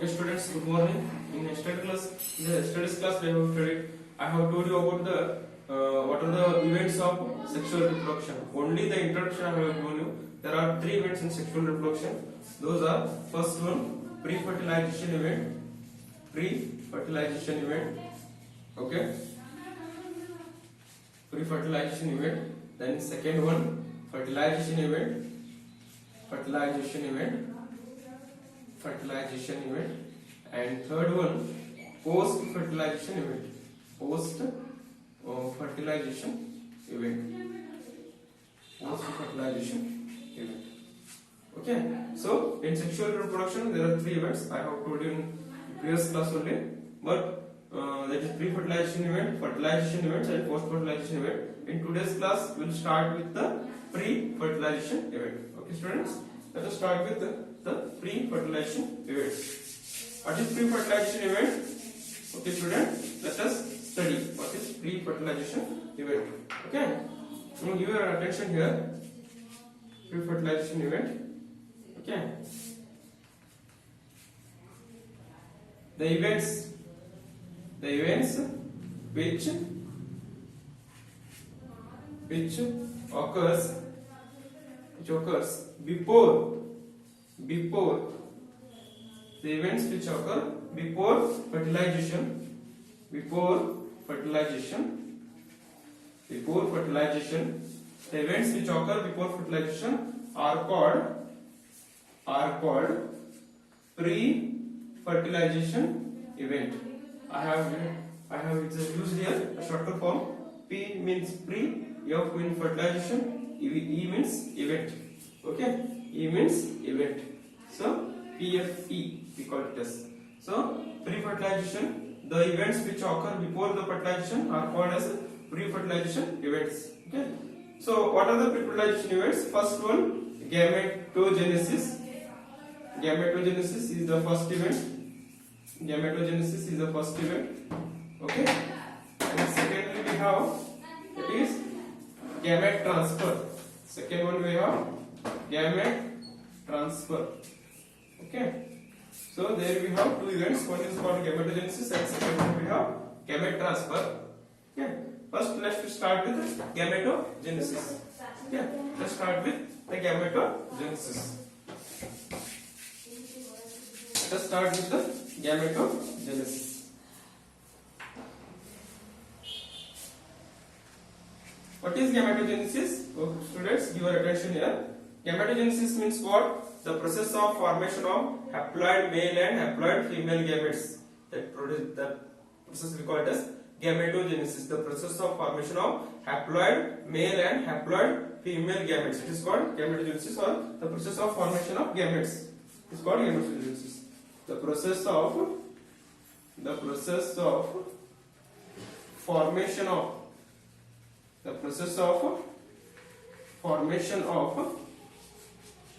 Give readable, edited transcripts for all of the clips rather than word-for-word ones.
Okay, students, good morning. In yesterday's class, I have told you about the what are the events of sexual reproduction. Only the introduction I have given you. There are three events in sexual reproduction. Those are first one, pre-fertilization event. Pre-fertilization event. Okay. Pre-fertilization event. Then second one, fertilization event. Fertilization event. Fertilization event. And third one, post fertilization event. Post fertilization event. Post fertilization event. Okay, so in sexual reproduction there are three events. I have told you in previous class only, but that is pre-fertilization event, fertilization events, and post-fertilization event. In today's class, we will start with the pre-fertilization event. Okay, students, let us start with the pre-fertilization event. What is pre-fertilization event? Okay, students, let us study what is pre-fertilization event. Okay, now give your attention here. Pre-fertilization event. Okay, the events which occurs before the events which occur before fertilization, the events which occur before fertilization are called pre-fertilization event. I have used here a shorter form. P means pre, F means fertilization, E means event. Okay, E means event. So PFE we call it as. So pre-fertilization, the events which occur before the fertilization are called as pre-fertilization events. Okay. So what are the pre-fertilization events? First one, gametogenesis. Gametogenesis is the first event. Okay. And secondly we have, it is gamete transfer. Second one we have gamete transfer. Okay. So there we have two events. One is called gametogenesis and second one we have gamete transfer. Okay. First let's start with gametogenesis. Okay. Let's start with the gametogenesis. Let's start with the gametogenesis. What is gametogenesis? Oh, students, give your attention here. Gametogenesis means what? The process of formation of haploid male and haploid female gametes. That process we call it as gametogenesis. The process of formation of haploid male and haploid female gametes. It is called gametogenesis, or the process of formation of gametes. It is called gametogenesis. The process of formation of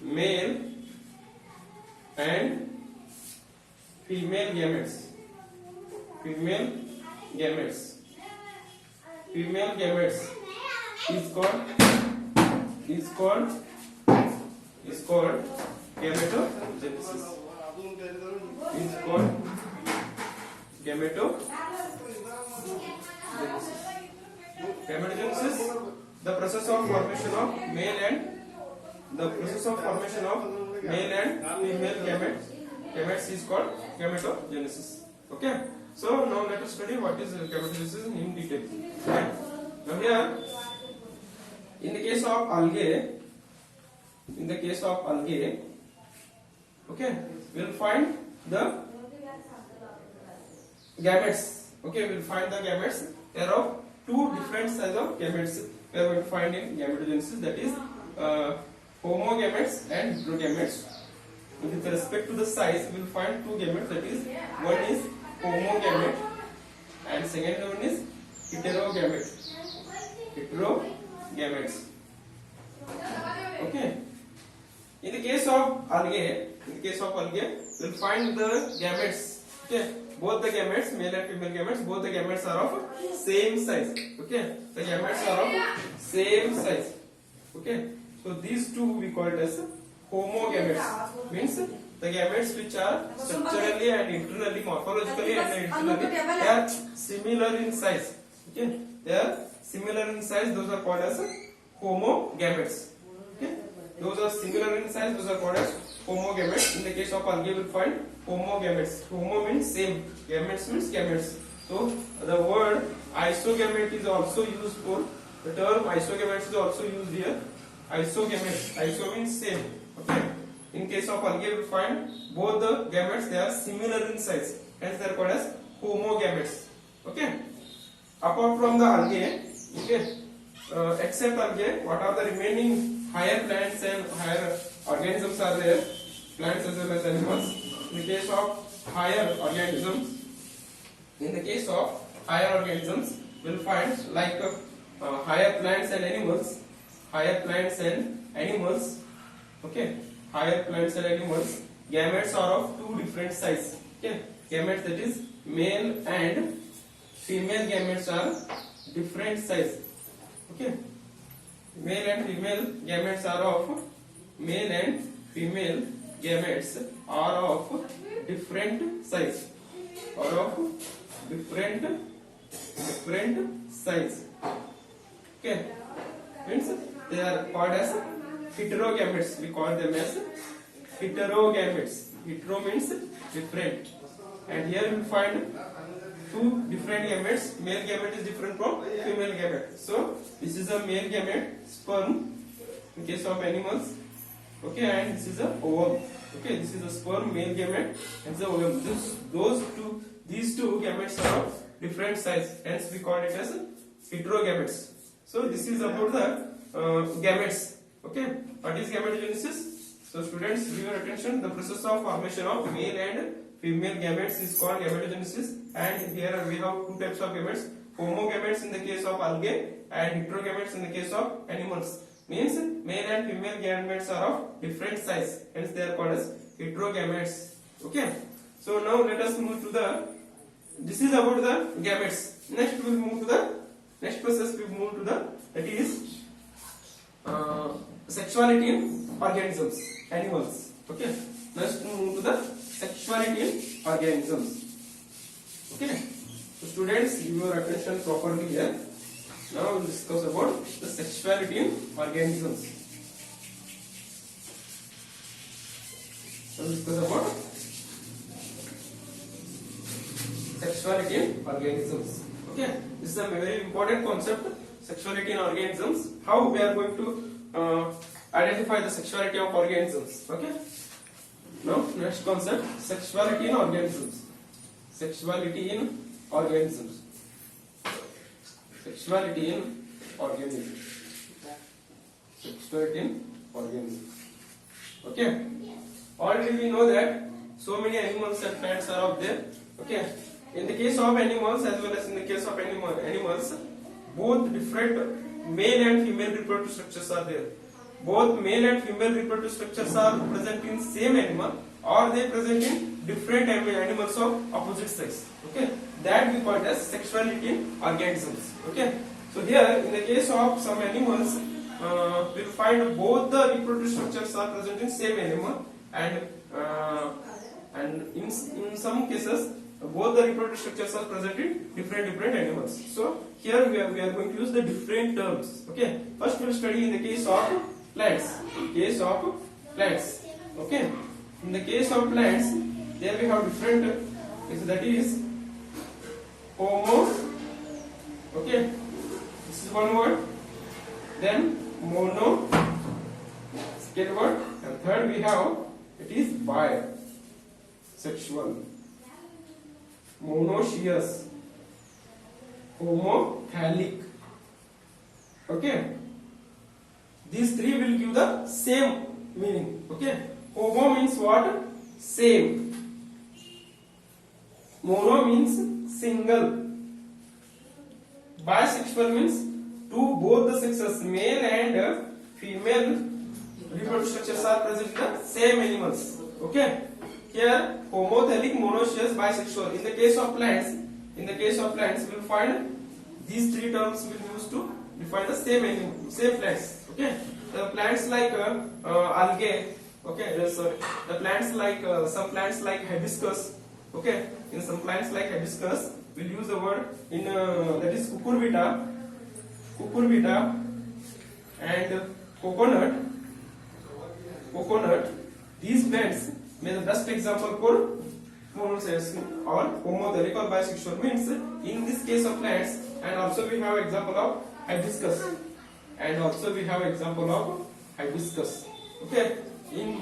male and female gametes. Female gametes is called gametogenesis. Is called gametogenesis. The process of formation of male and female gametes is called gametogenesis. Okay. So now let us study what is gametogenesis in detail. Okay. Now here, in the case of algae, okay, we will find the gametes. Okay, we will find the gametes. There are two different sizes of gametes we are going to find in gametogenesis, that is homogametes and heterogametes. With respect to the size, we will find two gametes, that is one is homogamete and second one is heterogametes. Okay. In the case of algae, we will find the gametes. Okay, both the gametes, male and female gametes, both the gametes are of same size. Okay, the gametes are of same size. Okay, so these two we call it as homogametes. Means the gametes which are structurally and internally, morphologically and internally, they are similar in size. Okay, they are similar in size. Those are called as homogametes. Okay, those are similar in size. Those are called as homogametes. In the case of algae, we will find homogametes. Homo means same. Gametes means gametes. So the word isogamete is also used for the term isogametes is also used here. Isogametes. Iso means same. Okay. In case of algae, we find both the gametes, they are similar in size. Hence, they are called as homogametes. Okay. Apart from the algae, okay, except algae, what are the remaining higher plants and higher organisms are there? Plants as well as animals. In the case of higher organisms, we'll find like higher plants and animals. Higher plants and animals. Okay. Higher plants and animals, gametes are of two different sizes. Okay, gametes, that is male and female gametes are different size. Okay, male and female gametes are of different size. Different size. Okay, means they are called as heterogametes. We call them as heterogametes. Hetero means different, and here we find two different gametes. Male gamete is different from female gamete. So this is a male gamete, sperm, in case of animals. Okay, and this is a ovum. Okay, this is a sperm, male gamete, and the ovum. These two gametes are of different size. Hence we call it as heterogametes. So this is about the gametes. Okay, what is gametogenesis? So students, give your attention. The process of formation of male and female gametes is called gametogenesis. And here we have two types of gametes: homogametes in the case of algae and heterogametes in the case of animals. Means male and female gametes are of different size. Hence they are called as heterogametes. Okay. So now let us move to the. This is about the gametes. Next we will move to the next process. We move to the, that is sexuality in organisms, animals. Okay. Next we move to the sexuality in organisms. Okay. So students, give your attention properly here. Now we will discuss about the sexuality in organisms. We will discuss about sexuality in organisms. Okay. This is a very important concept. Sexuality in organisms. How we are going to identify the sexuality of organisms. Okay. Now next concept: sexuality in organisms. Sexuality in organisms. Sexuality in organisms. Sexuality in organisms. Okay. Already we know that so many animals and plants are out there. Okay. In the case of animals as well as in the case of animals, both different male and female reproductive structures are there. Both male and female reproductive structures are present in same animal, or they present in different animals of opposite sex. Okay, that we call as sexuality in organisms. Okay, so here in the case of some animals, we will find both the reproductive structures are present in same animal, and in some cases both the reproductive structures are present in different animals. So here we are going to use the different terms. Okay, first we will study in the case of plants. Okay, in the case of plants, there we have different. That is homo. Okay, this is one word. Then mono, second word, and third we have, it is bisexual. Monoecious, homophilic. Okay, these three will give the same meaning. Okay, homo means what? Same. Mono means single. Bisexual means both the sexes, male and female reproductive structures are present in the same animals. Okay. Here, homophilic, monoecious, bisexual. In the case of plants, we will find these three terms will be used to define the same plants. Okay, the plants like algae, Okay, sorry. The plants like some plants like hibiscus. Okay, in some plants like hibiscus, we'll use the word in that is cucurbita, and coconut. These plants may the best example for monoecious or homothallic or bisexual means in this case of plants, and also we have example of hibiscus, Okay, in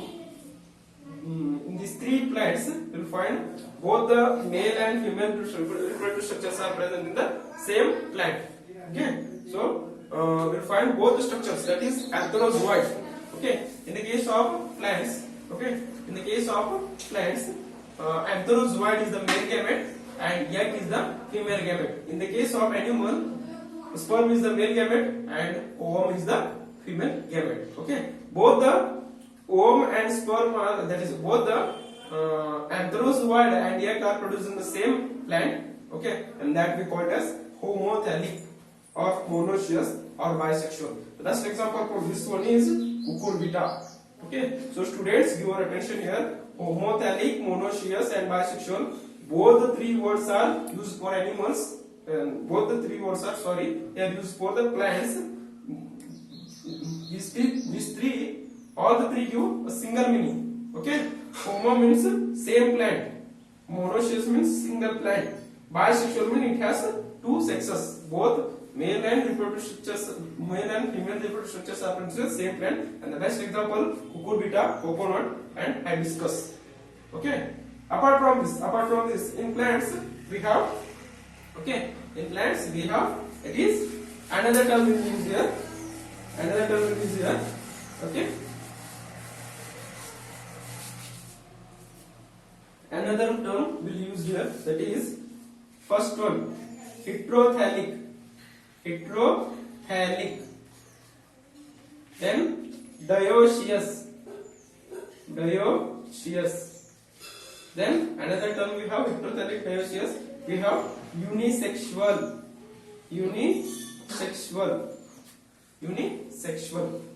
these three plants you will find both the male and female reproductive structures are present in the same plant. Okay, so we will find both the structures, that is antherozoid. Okay, in the case of plants, antherozoid is the male gamete and egg is the female gamete. In the case of animal, sperm is the male gamete and ovum is the female gamete. Okay, both the ovum and sperm are, that is both the antherozoid and egg are produced in the same plant. Okay, and that we call it as homothallic or monoecious or bisexual. The best example for this one is cucurbita. Okay, so students, give your attention here. Homothallic, monoecious and bisexual, both the three words are used for animals, and both the three words are, they are used for the plants. All the three give a single meaning. Okay, homo means same plant, monoecious means single plant, bisexual means it has two sexes, both male and female reproductive structures are present in the same plant. And the best example, cucurbita, coconut and hibiscus. Okay, apart from this, in plants we have, it is another term we use here, okay, another term we'll use here, that is first one, heterothallic, then dioecious, then another term we have heterothallic, dioecious, we have unisexual.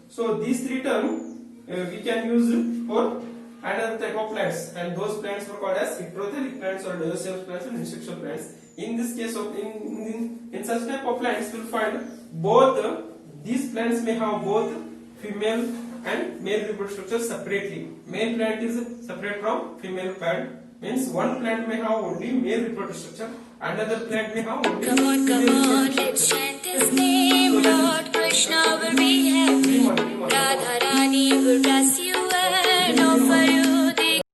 So these three terms we can use for another type of plants, and those plants were called as heterothallic plants or dioecious plants and unisexual plants. In this case of in such type of plants, we will find both these plants may have both female and male reproductive structure separately. Male plant is separate from female plant. Means one plant may have only male reproductive structure, another plant may have only Come on, let's chant His name. Lord Krishna will be happy. Radharani will bless